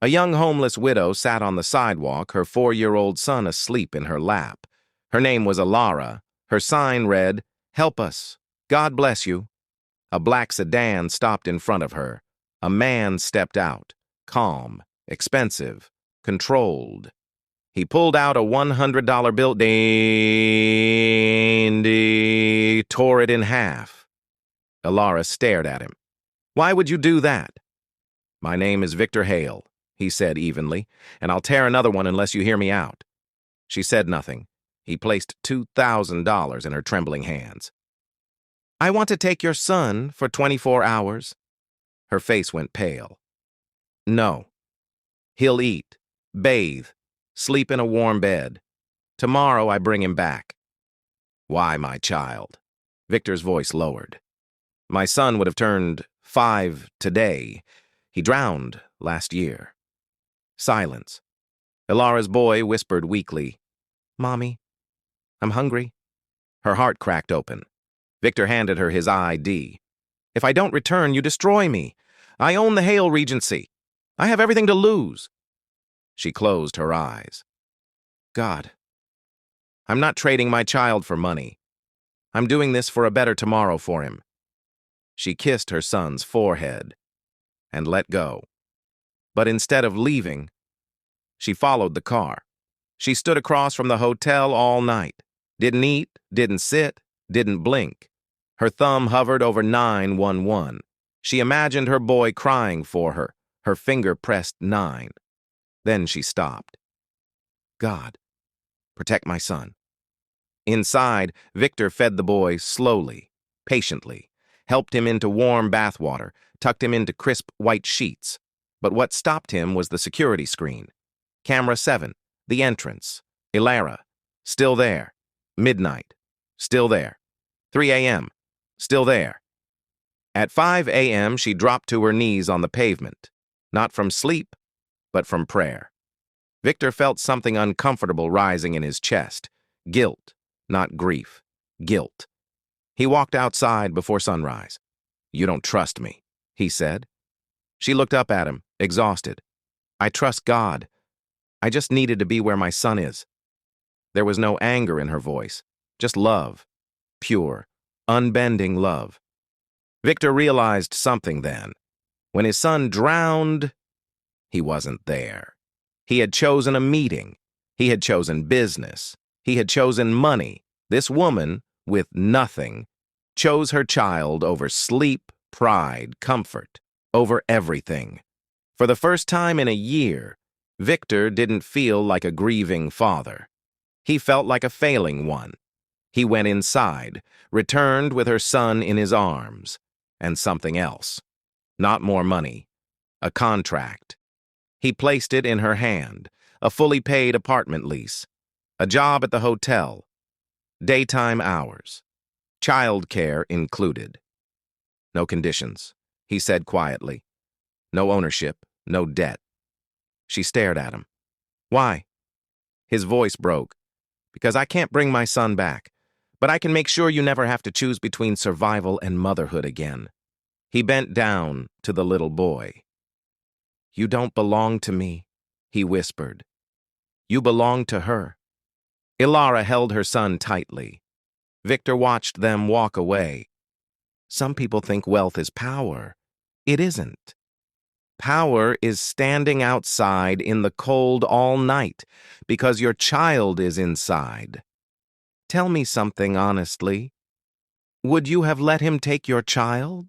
A young homeless widow sat on the sidewalk, her 4-year-old son asleep in her lap. Her name was Alara. Her sign read, "Help us. God bless you." A black sedan stopped in front of her. A man stepped out, calm, expensive, controlled. He pulled out a $100 bill and tore it in half. Alara stared at him. "Why would you do that?" "My name is Victor Hale," he said evenly, "and I'll tear another one unless you hear me out." She said nothing. He placed $2,000 in her trembling hands. "I want to take your son for 24 hours. Her face went pale. "No. He'll eat, bathe, sleep in a warm bed. Tomorrow I bring him back." "Why, my child?" Victor's voice lowered. "My son would have turned 5 today. He drowned last year." Silence. Ilara's boy whispered weakly, "Mommy, I'm hungry." Her heart cracked open. Victor handed her his ID. "If I don't return, you destroy me. I own the Hale Regency. I have everything to lose." She closed her eyes. "God, I'm not trading my child for money. I'm doing this for a better tomorrow for him." She kissed her son's forehead and let go. But instead of leaving, she followed the car. She stood across from the hotel all night. Didn't eat, didn't sit, didn't blink. Her thumb hovered over 911. She imagined her boy crying for her. Her finger pressed 9. Then she stopped. "God, protect my son." Inside, Victor fed the boy slowly, patiently, helped him into warm bathwater, tucked him into crisp white sheets. But what stopped him was the security screen. Camera 7, the entrance. Ilara, still there. Midnight, still there. 3 a.m., still there. At 5 a.m., she dropped to her knees on the pavement, not from sleep, but from prayer. Victor felt something uncomfortable rising in his chest. Guilt, not grief. Guilt. He walked outside before sunrise. "You don't trust me," he said. She looked up at him, exhausted. "I trust God. I just needed to be where my son is." There was no anger in her voice, just love. Pure, unbending love. Victor realized something then. When his son drowned, he wasn't there. He had chosen a meeting. He had chosen business. He had chosen money. This woman, with nothing, chose her child over sleep, pride, comfort, over everything. For the first time in a year, Victor didn't feel like a grieving father. He felt like a failing one. He went inside, returned with her son in his arms, and something else. Not more money. A contract. He placed it in her hand, a fully paid apartment lease, a job at the hotel, daytime hours, child care included. "No conditions," he said quietly. "No ownership, no debt." She stared at him. "Why?" His voice broke. "Because I can't bring my son back, but I can make sure you never have to choose between survival and motherhood again." He bent down to the little boy. "You don't belong to me," he whispered. "You belong to her." Ilara held her son tightly. Victor watched them walk away. Some people think wealth is power. It isn't. Power is standing outside in the cold all night because your child is inside. Tell me something honestly. Would you have let him take your child?